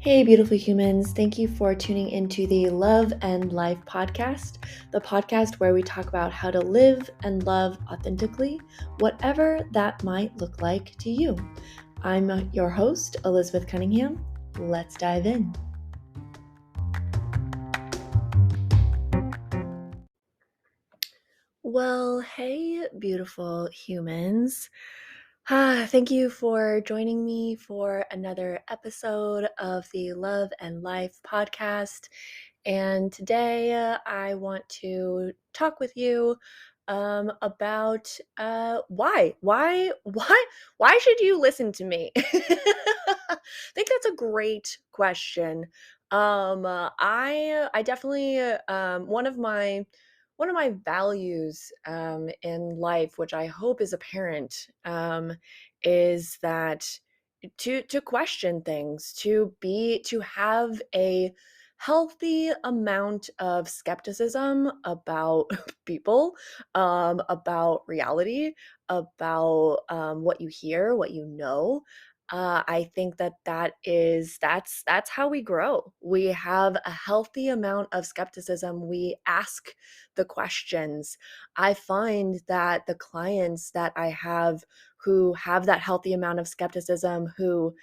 Hey, beautiful humans. Thank you for tuning into the Love and Life podcast, the podcast where we talk about how to live and love authentically, whatever that might look like to you. I'm your host, Elizabeth Cunningham. Let's dive in. Well, hey, beautiful humans. Thank you for joining me for another episode of the Love and Life podcast. And today I want to talk with you about why should you listen to me? I think that's a great question. I definitely one of my values in life, which I hope is apparent, is that to question things, to have a healthy amount of skepticism about people, about reality, about what you hear, what you know. I think that's how we grow. We have a healthy amount of skepticism. We ask the questions. I find that the clients that I have who have that healthy amount of skepticism, who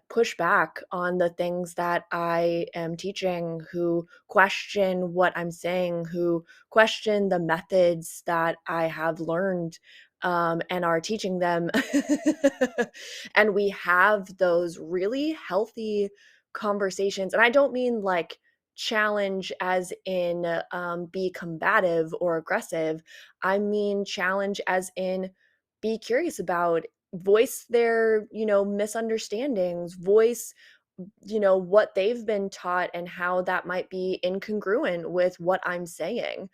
push back on the things that I am teaching, who question what I'm saying, who question the methods that I have learned and are teaching them. And we have those really healthy conversations. And I don't mean like challenge as in be combative or aggressive. I mean challenge as in be curious about, voice their misunderstandings, voice what they've been taught and how that might be incongruent with what I'm saying.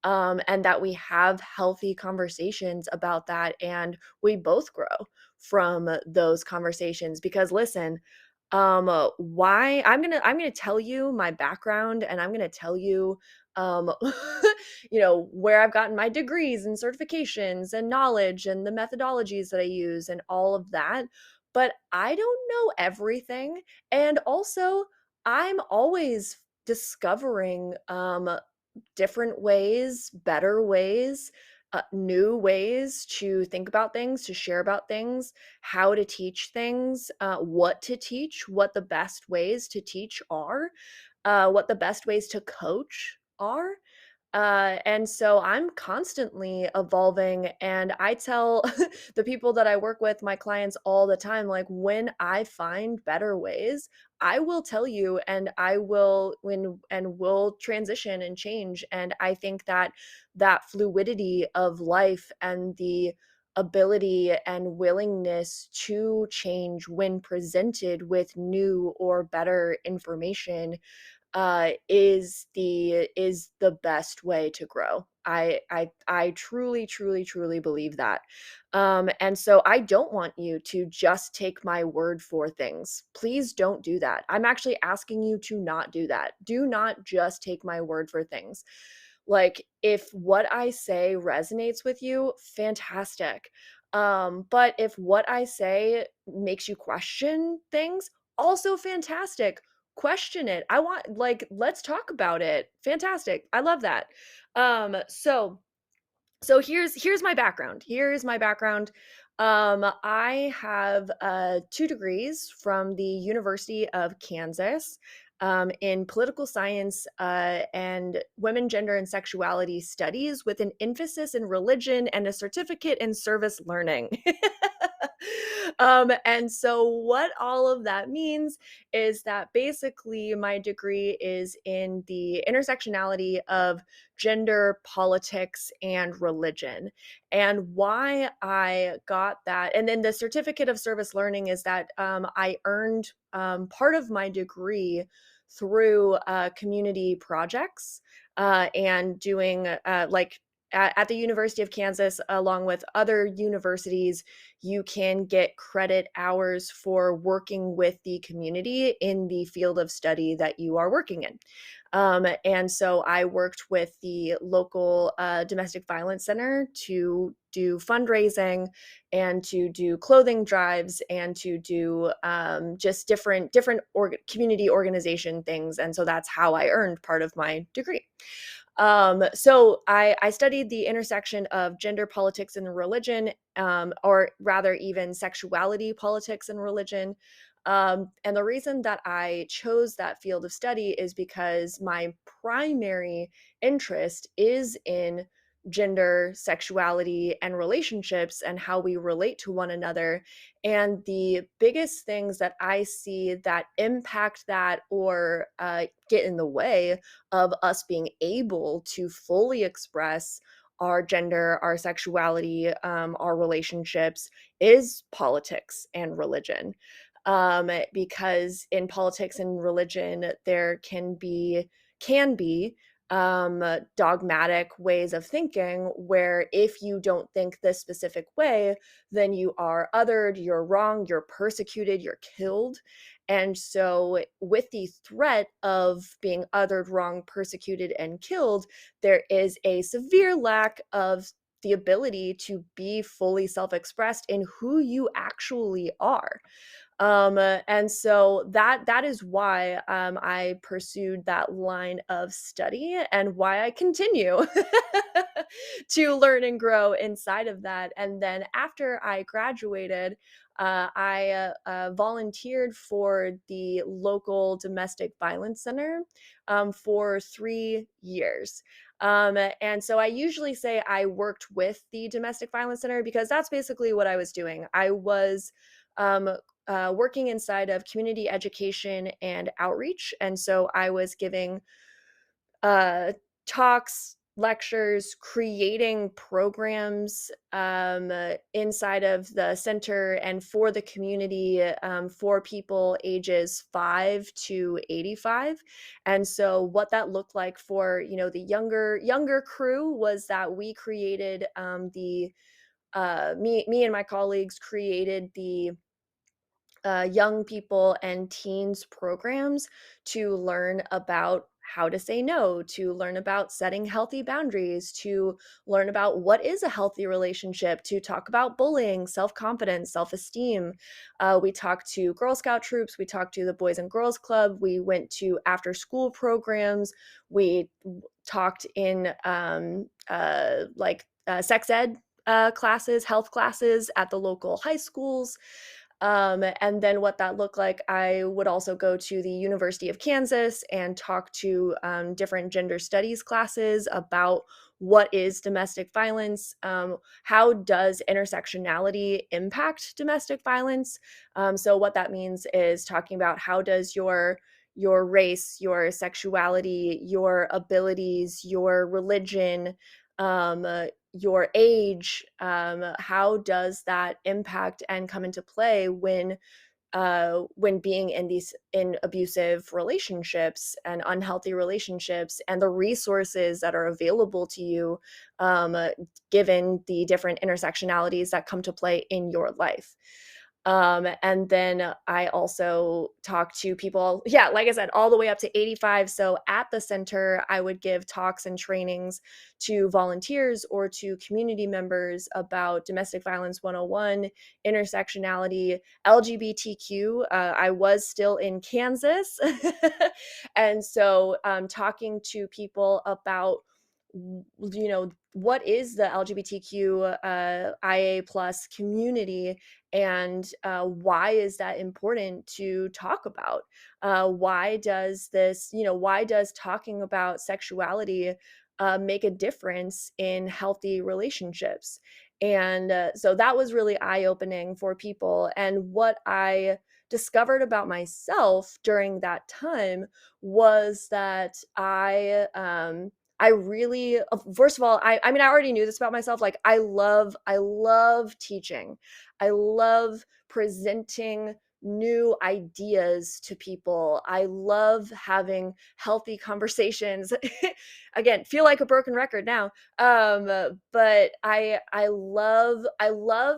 And that we have healthy conversations about that, and we both grow from those conversations. Because listen, why I'm gonna tell you my background, and I'm gonna tell you um where I've gotten my degrees and certifications and knowledge and the methodologies that I use and all of that. But I don't know everything. And also, I'm always discovering different ways, better ways, new ways to think about things, to share about things, how to teach things, what to teach, what the best ways to teach are, what the best ways to coach are. And so I'm constantly evolving, and I tell the people that I work with, my clients, all the time, like when I find better ways, I will tell you, and I will will transition and change. And I think that that fluidity of life and the ability and willingness to change when presented with new or better information is the best way to grow. I truly, truly, truly believe that. And so I don't want you to just take my word for things. Please don't do that. I'm actually asking you to not do that. Do not just take my word for things. Like, if what I say resonates with you, fantastic. But if what I say makes you question things, also fantastic. Question it. I want, like, let's talk about it. Fantastic. I love that. So here's my background. Here's my background. I have 2 degrees from the University of Kansas in political science and women, gender, and sexuality studies, with an emphasis in religion and a certificate in service learning. And so what all of that means is that basically my degree is in the intersectionality of gender, politics, and religion. And why I got that, and then the certificate of service learning, is that I earned part of my degree through community projects and doing like at the University of Kansas, along with other universities, you can get credit hours for working with the community in the field of study that you are working in. And so I worked with the local domestic violence center to do fundraising and to do clothing drives and to do just different community organization things. And so that's how I earned part of my degree. So I studied the intersection of gender politics and religion, or rather, even sexuality, politics, and religion. And the reason that I chose that field of study is because my primary interest is in gender, sexuality, and relationships and how we relate to one another. And the biggest things that I see that impact that or get in the way of us being able to fully express our gender, our sexuality, our relationships is politics and religion. Because in politics and religion, there can be dogmatic ways of thinking where if you don't think this specific way, then you are othered, you're wrong, you're persecuted, you're killed. And so, with the threat of being othered, wrong, persecuted, and killed, there is a severe lack of the ability to be fully self expressed in who you actually are. And so that is why I pursued that line of study and why I continue to learn and grow inside of that. And then after I graduated, I volunteered for the local domestic violence center for 3 years. And so I usually say I worked with the domestic violence center because that's basically what I was doing. I was um, working inside of community education and outreach. And so I was giving uh, talks, lectures, creating programs inside of the center and for the community for people ages 5 to 85. And so what that looked like for the younger crew was that we created the me and my colleagues created the young people and teens programs to learn about how to say no, to learn about setting healthy boundaries, to learn about what is a healthy relationship, to talk about bullying, self confidence, self esteem. We talked to Girl Scout troops, we talked to the Boys and Girls Club, we went to after school programs, we talked in sex ed classes, health classes at the local high schools. And then what that looked like, I would also go to the University of Kansas and talk to different gender studies classes about what is domestic violence, how does intersectionality impact domestic violence. So what that means is talking about how does your race, your sexuality, your abilities, your religion, your age, how does that impact and come into play when being in abusive relationships and unhealthy relationships, and the resources that are available to you, given the different intersectionalities that come to play in your life. And then I also talk to people, yeah, like I said, all the way up to 85. So at the center, I would give talks and trainings to volunteers or to community members about domestic violence 101, intersectionality, LGBTQ. I was still in Kansas. And so talking to people about what is the LGBTQ IA plus community, and why is that important to talk about? Why does talking about sexuality make a difference in healthy relationships? And so that was really eye-opening for people. And what I discovered about myself during that time was that I really, first of all, I mean, I already knew this about myself. Like, I love teaching. I love presenting new ideas to people. I love having healthy conversations. Again, feel like a broken record now. But I love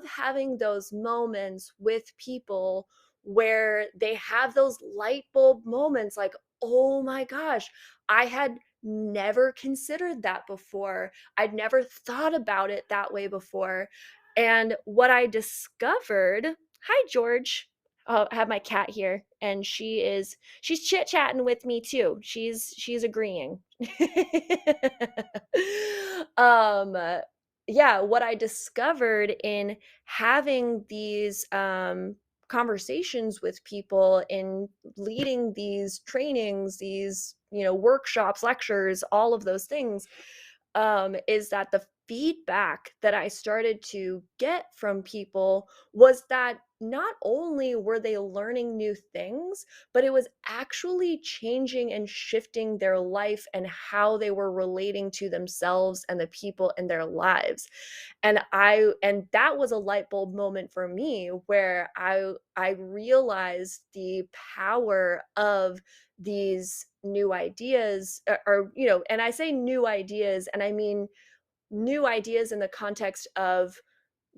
having those moments with people where they have those light bulb moments like, "Oh my gosh, I had never considered that before. I'd never thought about it that way before." And what I discovered, hi George. I have my cat here and she's chit-chatting with me too. She's agreeing. um yeah, what I discovered in having these conversations with people, in leading these trainings, these, workshops, lectures, all of those things, is that the feedback that I started to get from people was that not only were they learning new things, but it was actually changing and shifting their life and how they were relating to themselves and the people in their lives. And that was a light bulb moment for me where I realized the power of these new ideas, and I say new ideas, and I mean new ideas in the context of,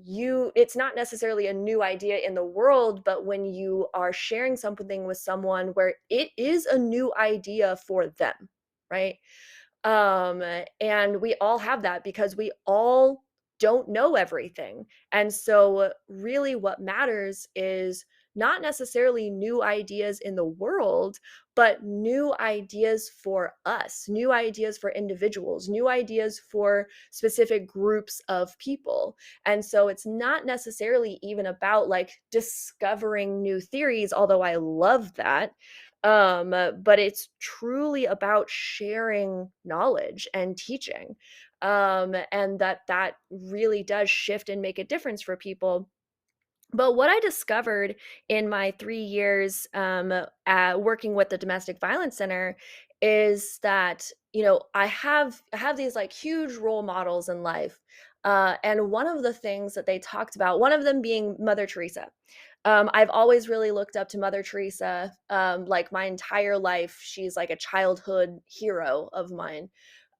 it's not necessarily a new idea in the world, but when you are sharing something with someone where it is a new idea for them, right? Um, and we all have that because we all don't know everything. And so, really, what matters is not necessarily new ideas in the world, but new ideas for us, new ideas for individuals, new ideas for specific groups of people. And so, it's not necessarily even about like discovering new theories, although I love that. But it's truly about sharing knowledge and teaching. And that really does shift and make a difference for people. But what I discovered in my 3 years working with the Domestic Violence Center is that, I have these like huge role models in life. And one of the things that they talked about, one of them being Mother Teresa. I've always really looked up to Mother Teresa, like my entire life. She's like a childhood hero of mine.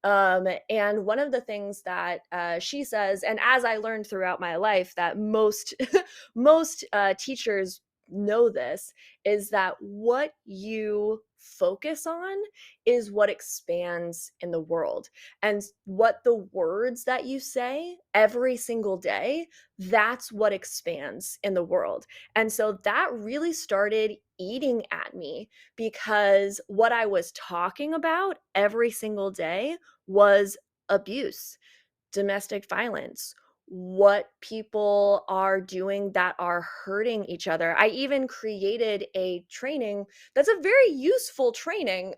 And one of the things that she says, and as I learned throughout my life, that most most teachers know this, is that what you focus on is what expands in the world. And what the words that you say every single day, that's what expands in the world. And so that really started eating at me, because what I was talking about every single day was abuse, domestic violence, what people are doing that are hurting each other. I even created a training that's a very useful training,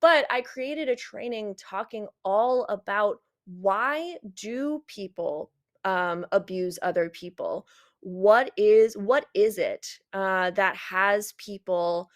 but I created a training talking all about, why do people abuse other people? What is it that has people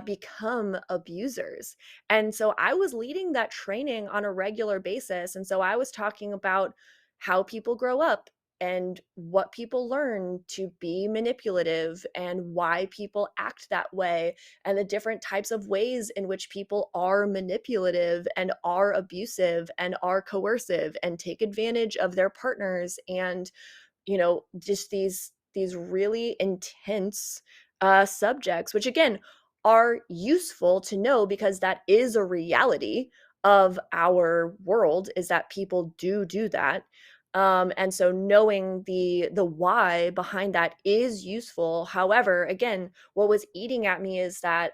become abusers? And so I was leading that training on a regular basis. And so I was talking about how people grow up and what people learn to be manipulative and why people act that way, and the different types of ways in which people are manipulative and are abusive and are coercive and take advantage of their partners, and just these really intense subjects, which again are useful to know because that is a reality of our world, is that people do that. And so knowing the why behind that is useful. However, again, what was eating at me is that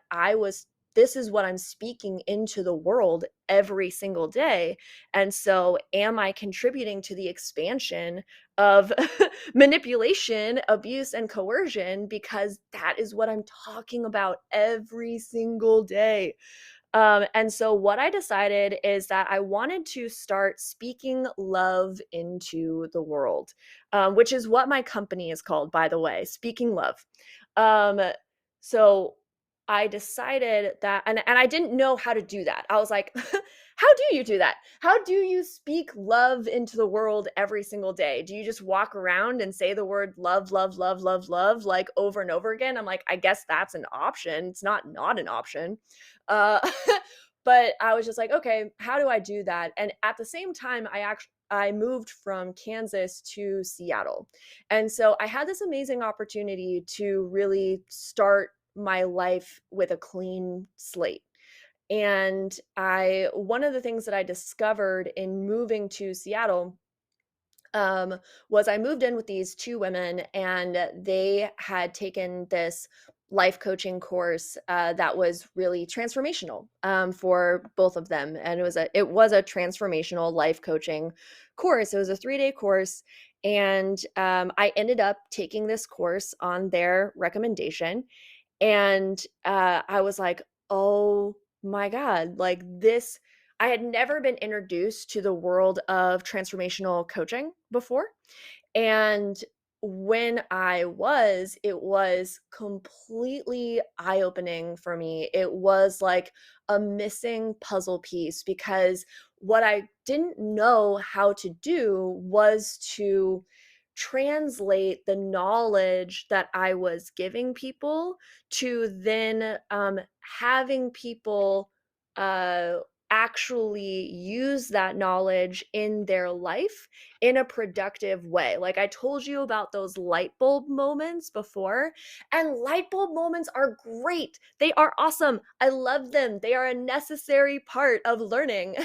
this is what I'm speaking into the world every single day. And so am I contributing to the expansion of manipulation, abuse, and coercion, because that is what I'm talking about every single day. And so, what I decided is that I wanted to start speaking love into the world, which is what my company is called, by the way, Speaking Love. Um, so, I decided that, and I didn't know how to do that. I was like, "How do you do that? How do you speak love into the world every single day? Do you just walk around and say the word love, love, love, love, love, like, over and over again?" I'm like, "I guess that's an option. It's not an option." Uh, but I was just like, "Okay, how do I do that?" And at the same time, I moved from Kansas to Seattle. And so I had this amazing opportunity to really start my life with a clean slate. And I one of the things that I discovered in moving to Seattle was I moved in with these 2 women, and they had taken this life coaching course, that was really transformational, for both of them, and it was a transformational life coaching course. It was a 3-day course, and, I ended up taking this course on their recommendation, and, I was like, "Oh my god," like, this I had never been introduced to the world of transformational coaching before, and when it was completely eye-opening for me. It was like a missing puzzle piece because what I didn't know how to do was to translate the knowledge that I was giving people to then, having people, uh, actually use that knowledge in their life in a productive way. Like I told you about those light bulb moments before, and light bulb moments are great. They are awesome. I love them. They are a necessary part of learning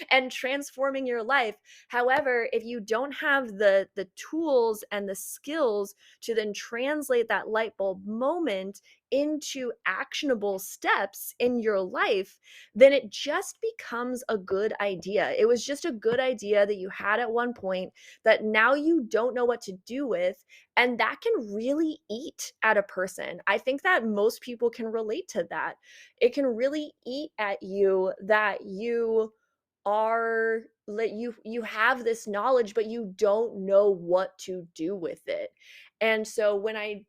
and transforming your life. However, if you don't have the tools and the skills to then translate that light bulb moment into actionable steps in your life, then it just becomes a good idea. It was just a good idea that you had at one point that now you don't know what to do with. And that can really eat at a person. I think that most people can relate to that. It can really eat at you that you have this knowledge but you don't know what to do with it. And so when I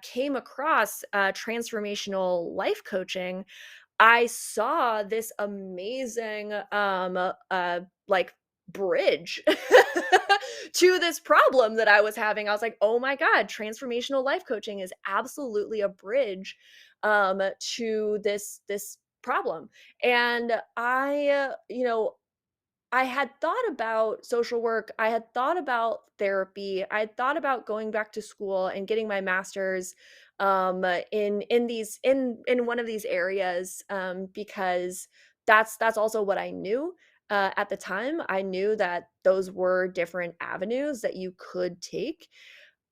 came across transformational life coaching, I saw this amazing, like, bridge to this problem that I was having. I was like, "Oh my god, transformational life coaching is absolutely a bridge, to this problem." And I had thought about social work, I had thought about therapy, I had thought about going back to school and getting my master's, in one of these areas, because that's also what I knew, at the time. I knew that those were different avenues that you could take,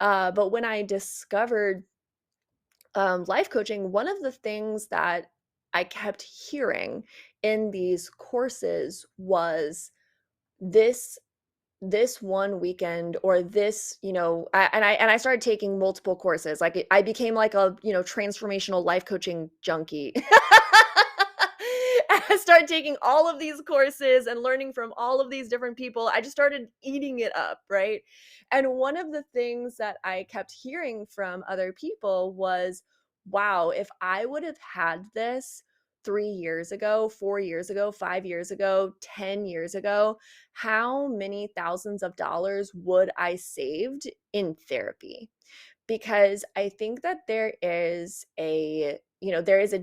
but when I discovered, life coaching, one of the things that I kept hearing in these courses was this this one weekend or this, and I started taking multiple courses. Like I became like a, transformational life coaching junkie. I started taking all of these courses and learning from all of these different people. I just started eating it up, right? And one of the things that I kept hearing from other people was, wow, if I would have had this 3 years ago, 4 years ago, 5 years ago, 10 years ago, how many thousands of dollars would I saved in therapy? Because I think that there is a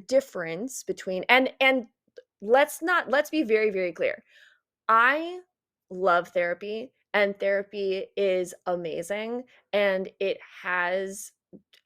difference between, and let's be very, very clear. I love therapy, and therapy is amazing, and it has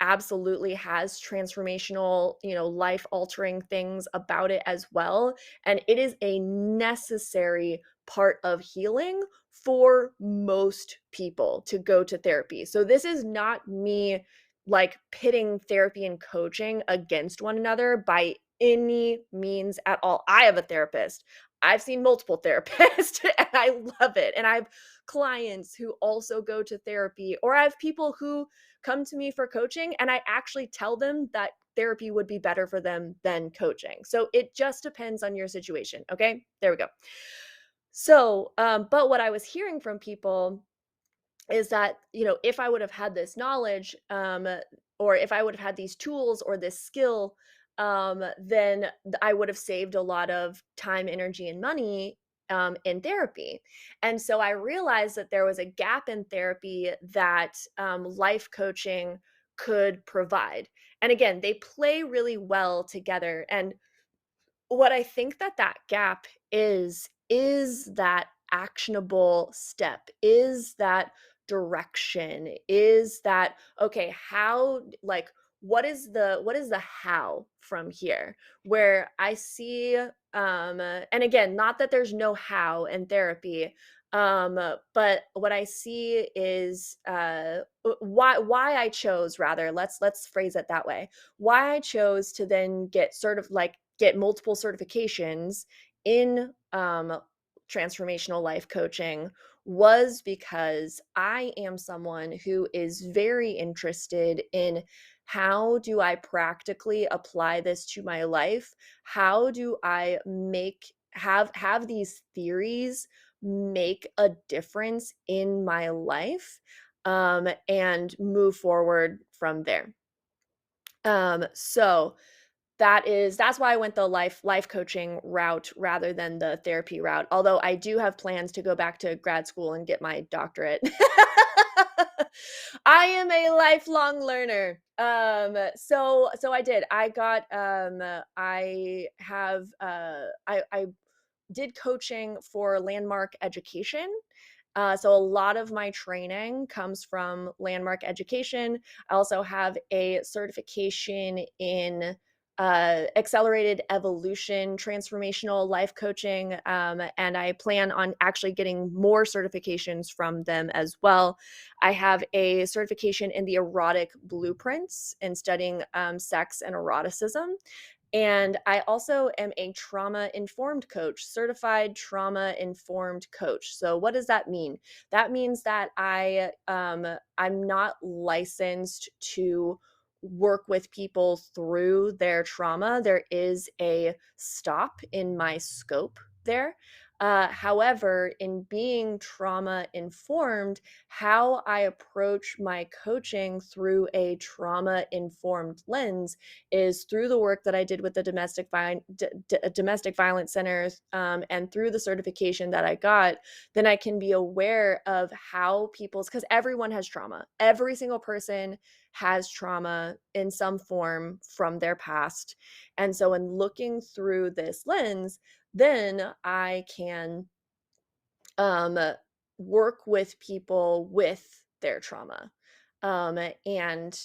absolutely has transformational, life altering things about it as well. And it is a necessary part of healing for most people to go to therapy. So this is not me like pitting therapy and coaching against one another by any means at all. I have a therapist. I've seen multiple therapists and I love it. And I have clients who also go to therapy, or I have people who come to me for coaching and I actually tell them that therapy would be better for them than coaching. So it just depends on your situation. Okay. There we go. So, but what I was hearing from people is that, if I would have had this knowledge, or if I would have had these tools or this skill, then I would have saved a lot of time, energy, and money in therapy. And so I realized that there was a gap in therapy that life coaching could provide. And again, they play really well together. And what I think that that gap is that actionable step, is that direction, is that, okay, how, like, what is the how from here? Where I see, and again, not that there's no how in therapy, but what I see is, why I chose, rather, let's phrase it that way, why I chose to then get multiple certifications in transformational life coaching was because I am someone who is very interested in, how do I practically apply this to my life? How do I have these theories make a difference in my life, and move forward from there? So that's why I went the life coaching route rather than the therapy route, although I do have plans to go back to grad school and get my doctorate. I am a lifelong learner. So I did. I did coaching for landmark education. So a lot of my training comes from landmark education. I also have a certification in accelerated evolution, transformational life coaching, and I plan on actually getting more certifications from them as well. I have a certification in the erotic blueprints and studying sex and eroticism. And I also am a trauma informed coach, certified trauma informed coach. So what does that mean? That means that I'm not licensed to work with people through their trauma. There is a stop in my scope there. However, in being trauma informed, how I approach my coaching through a trauma informed lens is through the work that I did with the domestic violence centers, and through the certification that I got. Then I can be aware of how because everyone has trauma. Every single person has trauma in some form from their past. And so in looking through this lens, then I can um, work with people with their trauma. And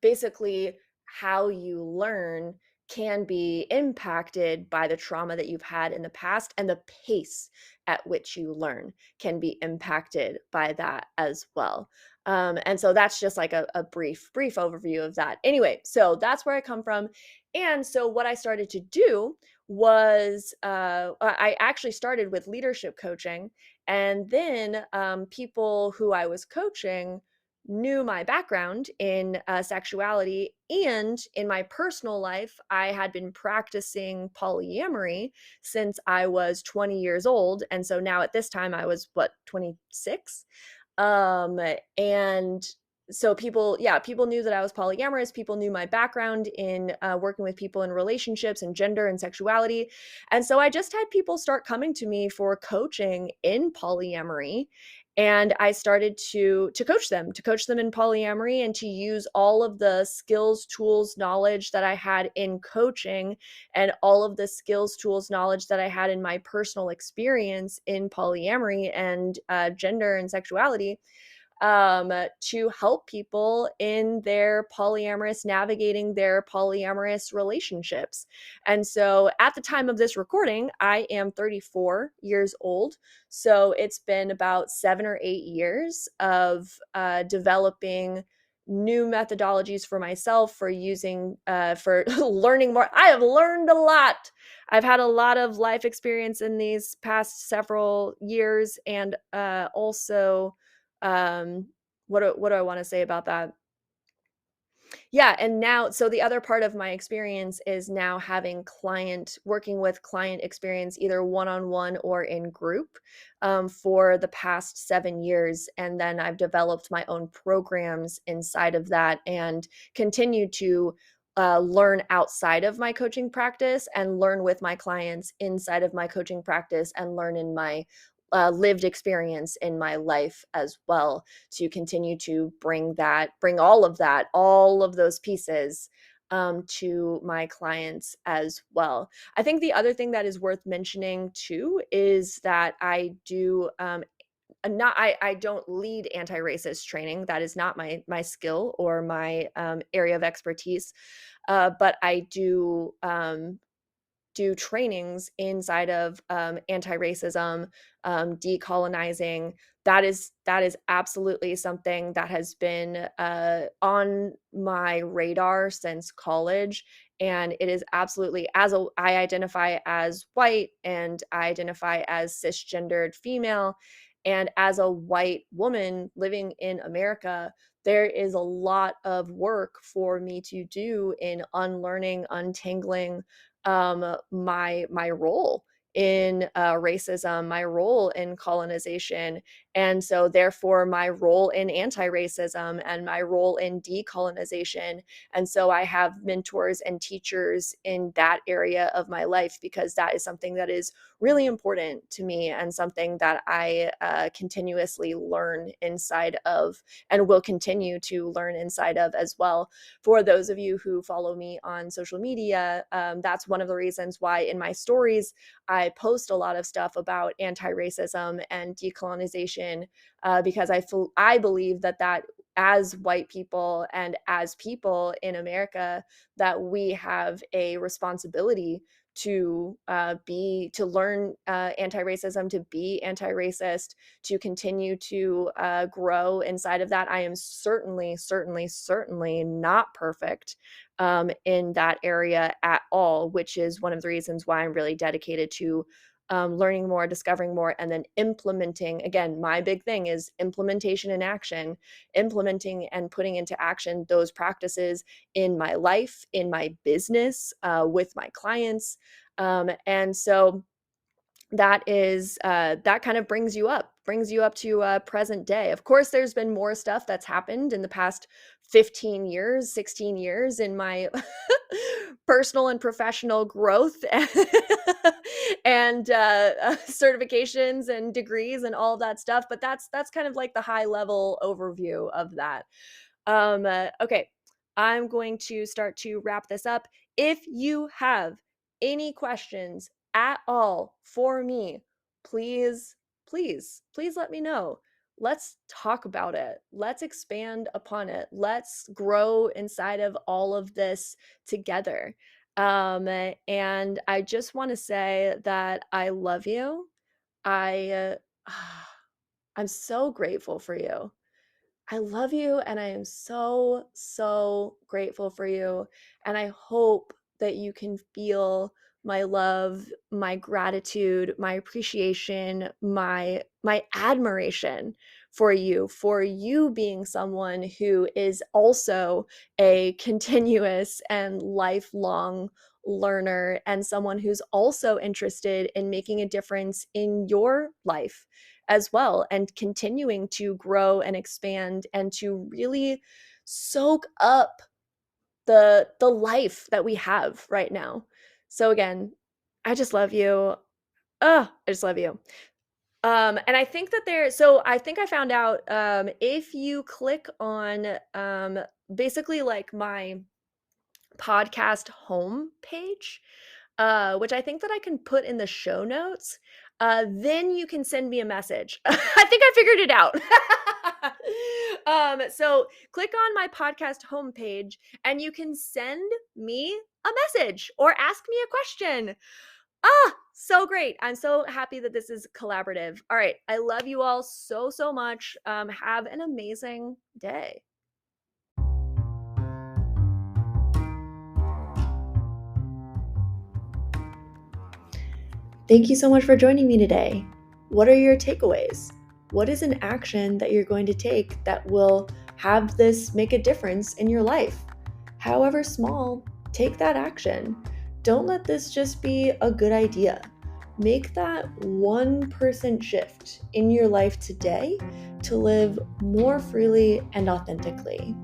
basically, how you learn can be impacted by the trauma that you've had in the past, and the pace at which you learn can be impacted by that as well. And so that's just like a brief overview of that. Anyway, so that's where I come from. And so what I started to do was, I actually started with leadership coaching, and then people who I was coaching knew my background in sexuality, and in my personal life, I had been practicing polyamory since I was 20 years old. And so now at this time, I was, what, 26? And so people knew that I was polyamorous. People knew my background in working with people in relationships and gender and sexuality. And so I just had people start coming to me for coaching in polyamory. And I started to coach them in polyamory, and to use all of the skills, tools, knowledge that I had in coaching, and all of the skills, tools, knowledge that I had in my personal experience in polyamory and gender and sexuality, to help people in navigating their polyamorous relationships. And so at the time of this recording, I am 34 years old. So it's been about 7 or 8 years of developing new methodologies for myself, for using, for learning more. I have learned a lot. I've had a lot of life experience in these past several years, and also, um, what do I want to say about that? Yeah, and now, so the other part of my experience is now working with client experience, either one-on-one or in group, for the past 7 years. And then I've developed my own programs inside of that, and continue to learn outside of my coaching practice and learn with my clients inside of my coaching practice and learn in my lived experience in my life as well, to continue to bring all of those pieces to my clients as well. I think the other thing that is worth mentioning too is that I do not I don't lead anti-racist training. That is not my skill or my area of expertise. But I do trainings inside of anti-racism, decolonizing. That is absolutely something that has been on my radar since college, and it is absolutely, I identify as white and I identify as cisgendered female, and as a white woman living in America, there is a lot of work for me to do in unlearning, untangling my role in racism, my role in colonization, and so therefore my role in anti-racism and my role in decolonization. And so I have mentors and teachers in that area of my life because that is something that is really important to me and something that I continuously learn inside of and will continue to learn inside of as well. For those of you who follow me on social media, that's one of the reasons why in my stories I post a lot of stuff about anti-racism and decolonization, because I believe that as white people and as people in America, that we have a responsibility to learn anti-racism, to be anti-racist, to continue to grow inside of that. I am certainly not perfect in that area at all, which is one of the reasons why I'm really dedicated to learning more, discovering more, and then implementing. Again, my big thing is implementation and action, implementing and putting into action those practices in my life, in my business, with my clients. And so that kind of brings you up to present day. Of course, there's been more stuff that's happened in the past 15 years, 16 years in my personal and professional growth and certifications and degrees and all of that stuff, but that's kind of like the high level overview of that. Okay, I'm going to start to wrap this up. If you have any questions at all for me, please let me know. Let's talk about it. Let's expand upon it. Let's grow inside of all of this together. And I just want to say that I love you. I I'm so grateful for you. I love you and I am so grateful for you. And I hope that you can feel my love, my gratitude, my appreciation, my admiration for you being someone who is also a continuous and lifelong learner and someone who's also interested in making a difference in your life as well, and continuing to grow and expand and to really soak up the life that we have right now. So again, I just love you. I just love you. And I think that I think I found out, if you click on basically like my podcast home page, which I think that I can put in the show notes. Then you can send me a message. I think I figured it out. So click on my podcast homepage and you can send me a message or ask me a question. So great. I'm so happy that this is collaborative. All right. I love you all so much. Have an amazing day. Thank you so much for joining me today. What are your takeaways? What is an action that you're going to take that will have this make a difference in your life? However small, take that action. Don't let this just be a good idea. Make that 1% shift in your life today to live more freely and authentically.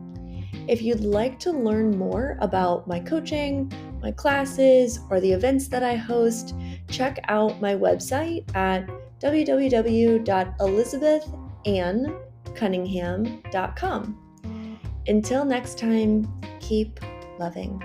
If you'd like to learn more about my coaching, my classes, or the events that I host, check out my website at www.elizabethannecunningham.com. Until next time, keep loving.